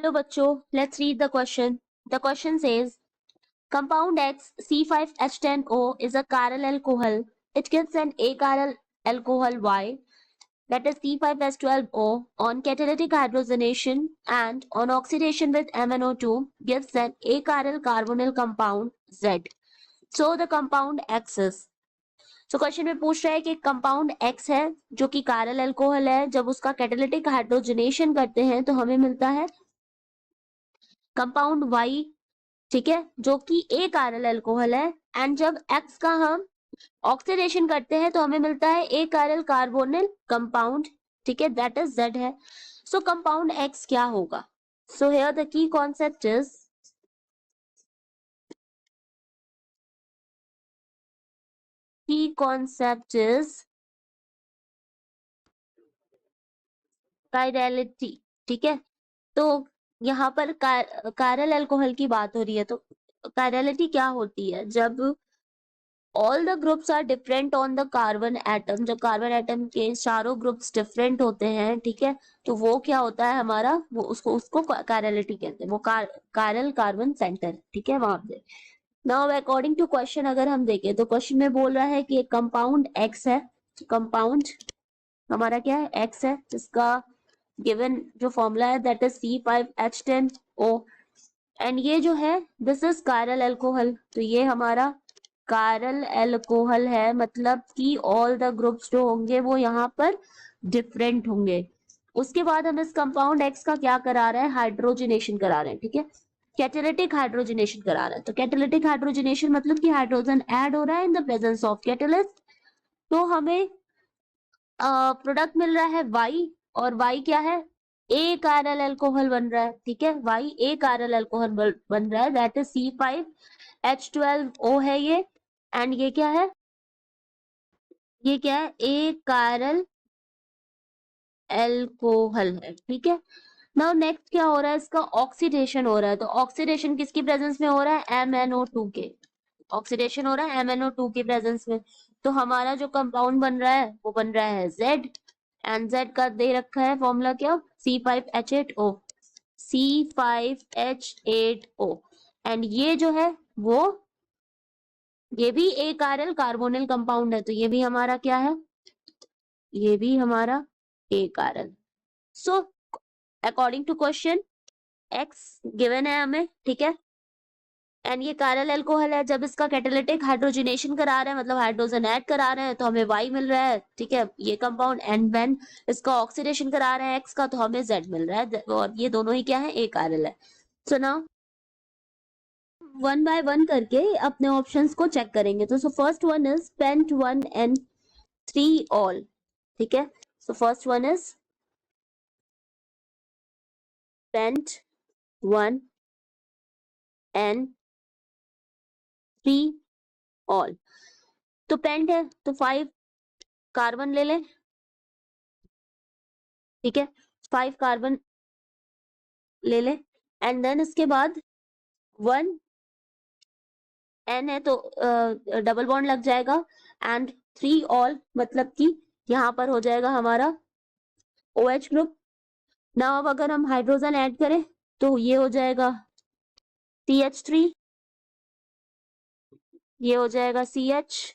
Hello बच्चों, let's read the question. The question says, compound X C5H10O is a chiral alcohol. It gives an achiral alcohol Y, that is C5H12O, on catalytic hydrogenation and on oxidation with MnO2 gives an achiral carbonyl compound Z. So the compound X is. So question में पूछ रहा है कि compound X है जो कि chiral alcohol है. जब उसका कैटालिटिक हाइड्रोजनेशन करते हैं तो हमें मिलता है कंपाउंड Y, ठीक है, जो कि एक chiral अल्कोहल है. एंड जब X का हम ऑक्सीडेशन करते हैं तो हमें मिलता है एक chiral कार्बोनिल कंपाउंड, ठीक है, दैट इज Z है. सो कंपाउंड X क्या होगा? So here the key concept is chirality, ठीक है. तो यहाँ पर कायरल अल्कोहल की बात हो रही है. तो कायरलिटी क्या होती है? जब all the groups are different on the carbon atom, जब कार्बन एटम के चारों ग्रुप्स डिफरेंट होते हैं, ठीक है, तो वो क्या होता है हमारा, वो उसको कायरलिटी कहते हैं. वो कायरल कार्बन सेंटर, ठीक है, वहां पे. नाउ अकॉर्डिंग टू क्वेश्चन अगर हम देखें तो क्वेश्चन में बोल रहा है कि एक कंपाउंड एक्स है. कंपाउंड हमारा क्या है? एक्स है, जिसका गिवन जो फॉर्मूला है दैट इज C5H10O. एंड ये जो है दिस इज कायरल अल्कोहल. तो ये हमारा कायरल अल्कोहल है, मतलब कि ऑल द ग्रुप्स जो होंगे वो यहाँ पर डिफरेंट होंगे. उसके बाद हम इस कंपाउंड एक्स का क्या करा रहे हैं? हाइड्रोजनेशन करा रहे हैं, ठीक है, कैटालिटिक हाइड्रोजनेशन करा रहे हैं. तो कैटालिटिक हाइड्रोजनेशन मतलब कि हाइड्रोजन ऐड हो रहा है in the presence of catalyst. तो हमें प्रोडक्ट मिल रहा है Y, और Y क्या है? ए कायरल अल्कोहल बन रहा है, ठीक है, Y ए कायरल अल्कोहल बन रहा है, दैट इज C5H12O है ये. एंड ये क्या है? ये क्या है? ए कायरल अल्कोहल है, ठीक है. नाउ नेक्स्ट क्या हो रहा है? इसका ऑक्सीडेशन हो रहा है. तो ऑक्सीडेशन किसकी प्रेजेंस में हो रहा है? MnO2 के. ऑक्सीडेशन हो रहा है MnO2 के प्रेजेंस में. तो हमारा जो कंपाउंड बन रहा है वो बन रहा है Z. एंड Z का दे रखा है फॉर्मूला क्या? C5H8O. C5H8O. एंड ये जो है वो ये भी एक कायरल कार्बोनिल कंपाउंड है. तो ये भी हमारा क्या है? ये भी हमारा एक chiral. So according to question X given है हमें, ठीक है, एंड ये कायरल अल्कोहल है. जब इसका कैटालिटिक हाइड्रोजनेशन करा रहे हैं, मतलब हाइड्रोजन ऐड करा रहे हैं, तो हमें Y मिल रहा है, ठीक है, ये कंपाउंड. एंड व्हेन इसका ऑक्सीडेशन करा रहे हैं X का, तो हमें Z मिल रहा है. और ये दोनों ही क्या है? एक कायरल है. So now one by one करके अपने ऑप्शंस को चेक करेंगे. तो so first one is pent 1 and 3 ol, ठीक है. So first one is pent 1 and 3 ol. तो पेंट है तो 5 कार्बन ले लें, ठीक है, 5 कार्बन ले लें. एंड देन इसके बाद 1 N है तो डबल बॉन्ड लग जाएगा. एंड 3 ऑल मतलब कि यहाँ पर हो जाएगा हमारा OH ग्रुप. नाउ अब अगर हम हाइड्रोजन ऐड करें तो ये हो जाएगा CH3, ये हो जाएगा CH,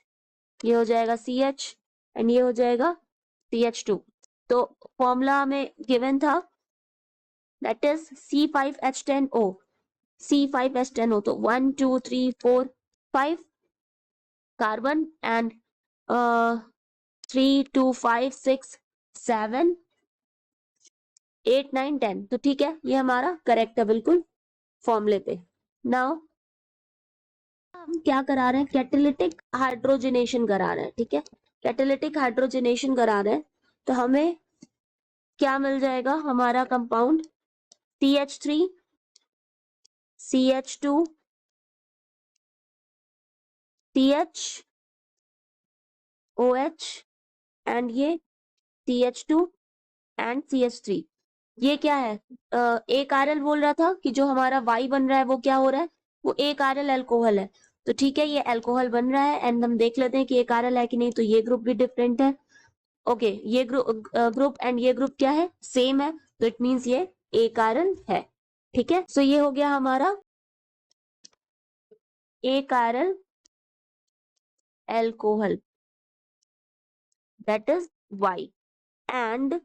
ये हो जाएगा CH, एंड ये हो जाएगा CH2. तो फॉर्मूला हमें गिवन था दैट इज C5H10O. C5H10O. तो 1 2 3 4 5 कार्बन. एंड 3 2 5 6 7 8 9 10. तो ठीक है, ये हमारा करेक्ट है बिल्कुल फॉर्मूले पे. नाउ हम क्या करा रहे हैं? कैटालिटिक हाइड्रोजनेशन करा रहे हैं, ठीक है, कैटालिटिक हाइड्रोजनेशन करा रहे हैं. तो हमें क्या मिल जाएगा? हमारा compound CH3, CH2, CH, OH, and ये CH2 एंड CH3. ये क्या है? एक आरएल बोल रहा था कि जो हमारा Y बन रहा है वो क्या हो रहा है? वो एक आरएल अल्कोहल है. तो ठीक है, ये अल्कोहल बन रहा है. एंड हम देख लेते हैं कि एक आरएल है कि नहीं. तो ये ग्रुप भी डिफरेंट है. ओके, ये ग्रुप एंड ये ग्रुप क्या है? सेम है. तो इट मीन्स ये एक आरएल है. ठीक है, सो ये हो गया हमारा a chiral alcohol, that is why. And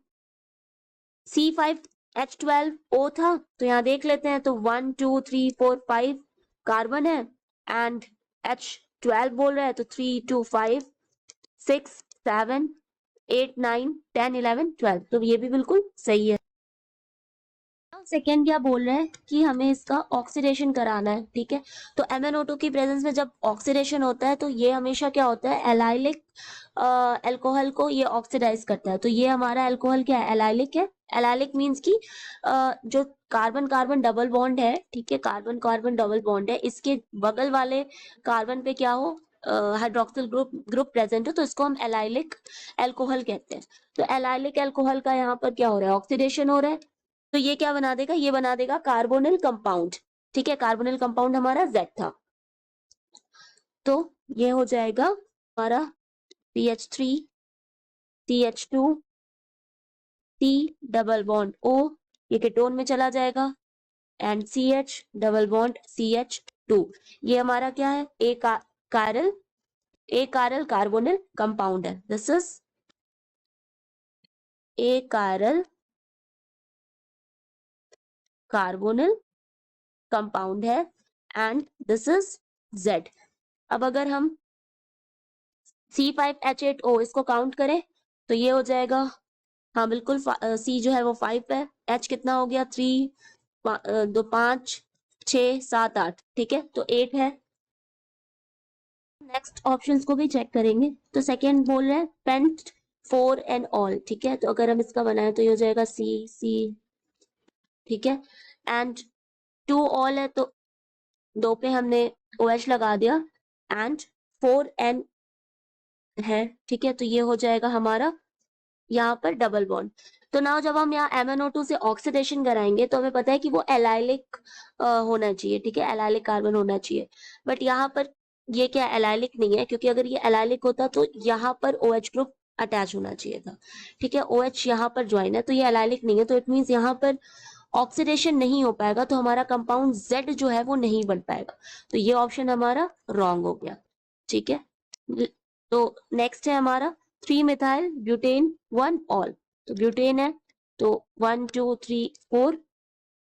C5H12O था, तो यहाँ देख लेते हैं, तो 1 2 3 4 5 कार्बन है, एंड H12 बोल रहा है, तो 3 2 5 6 7 8 9 10 11 12, तो ये भी बिल्कुल सही है। सेकेंड क्या बोल रहे हैं कि हमें इसका ऑक्सीडेशन कराना है, ठीक है। तो MnO2 की प्रेजेंस में जब ऑक्सीडेशन होता है तो ये हमेशा क्या होता है, एलाइलिक अल्कोहल को ये ऑक्सीडाइज करता है। तो ये हमारा अल्कोहल क्या है, एलाइलिक है। एलाइलिक मीन्स की जो कार्बन कार्बन डबल बॉन्ड है, ठीक है, कार्बन कार्बन डबल बॉन्ड है, इसके बगल वाले कार्बन पे क्या हो, हाइड्रोक्सिल ग्रुप प्रेजेंट हो, तो इसको हम एलाइलिक अल्कोहल कहते हैं। तो एलाइलिक अल्कोहल का यहाँ पर क्या हो रहा है, ऑक्सीडेशन हो रहा है। तो ये क्या बना देगा, ये बना देगा कार्बोनिल कंपाउंड, ठीक है। कार्बोनिल कंपाउंड हमारा Z था, तो ये हो जाएगा हमारा CH3 CH2 T double bond O, ये कीटोन में चला जाएगा, and CH double bond CH2, ये हमारा क्या है, ए कारल कार्बोनिल कंपाउंड है। दिस इज ए कारल कार्बोनिल कंपाउंड है, एंड दिस इज Z। अब अगर हम C5H8O इसको काउंट करें तो ये हो जाएगा, हाँ बिल्कुल, C जो है वो 5 है, H कितना हो गया 3, 2 5 6 7 8, ठीक है, तो 8 है। नेक्स्ट ऑप्शंस को भी चेक करेंगे, तो सेकेंड बोल रहे हैं पेंट 4 एंड ऑल, ठीक है। तो अगर हम इसका बनाए तो ये हो जाएगा C, ठीक है, एंड 2 ऑल है, तो 2 पे हमने OH लगा दिया, एंड 4 एन है, ठीक है, तो ये हो जाएगा हमारा यहाँ पर डबल बॉन्ड। तो नाउ जब हम यहाँ MnO2 से ऑक्सीडेशन कराएंगे तो हमें पता है कि वो एलाइलिक होना चाहिए, ठीक है, एलाइलिक कार्बन होना चाहिए। बट यहाँ पर ये क्या एलाइलिक नहीं है, क्योंकि अगर ये एलाइलिक होता तो यहाँ पर OH ग्रुप अटैच होना चाहिए था, ठीक है, OH यहाँ पर ज्वाइन है, तो ये एलाइलिक नहीं है, तो इट मीन्स यहाँ पर ऑक्सीडेशन नहीं हो पाएगा, तो हमारा कंपाउंड Z जो है वो नहीं बन पाएगा, तो ये ऑप्शन हमारा रॉन्ग हो गया, ठीक है। तो नेक्स्ट है हमारा 3 मिथाइल ब्यूटेन 1 ऑल, तो ब्यूटेन है, तो 1 2 3 4,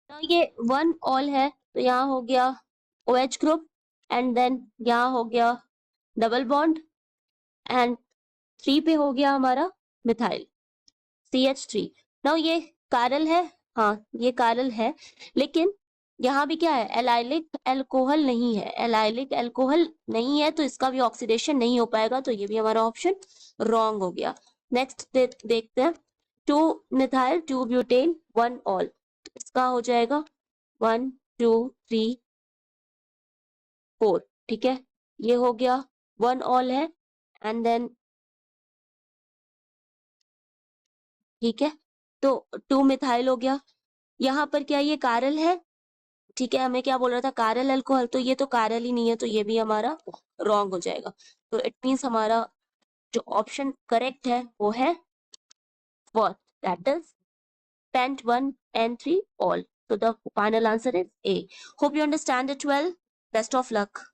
तो ये 1 ऑल है, तो यहाँ हो गया OH ग्रुप, एंड देन यहाँ हो गया डबल बॉन्ड, एंड 3 पे हो गया हमारा मिथाइल CH3। नाउ ये कारल है, हाँ ये कारल है, लेकिन यहाँ भी क्या है, एलाइलिक अल्कोहल नहीं है, एलाइलिक अल्कोहल नहीं है, तो इसका भी ऑक्सीडेशन नहीं हो पाएगा, तो ये भी हमारा ऑप्शन रॉन्ग हो गया। नेक्स्ट देखते हैं 2 मिथाइल 2 ब्यूटेन 1 ऑल, इसका हो जाएगा 1 2 3 4, ठीक है, ये हो गया 1 ऑल है, एंड देन ठीक है, तो 2 मिथाइल हो गया। यहाँ पर क्या ये कारल है, ठीक है, हमें क्या बोल रहा था, कारल अल्कोहल, तो ये तो कारल ही नहीं है, तो ये भी हमारा रॉन्ग हो जाएगा। तो इट मीन्स हमारा जो ऑप्शन करेक्ट है वो है fourth, that is pent 1 and 3 all. So the final answer is A. Hope you understand it well. Best of luck.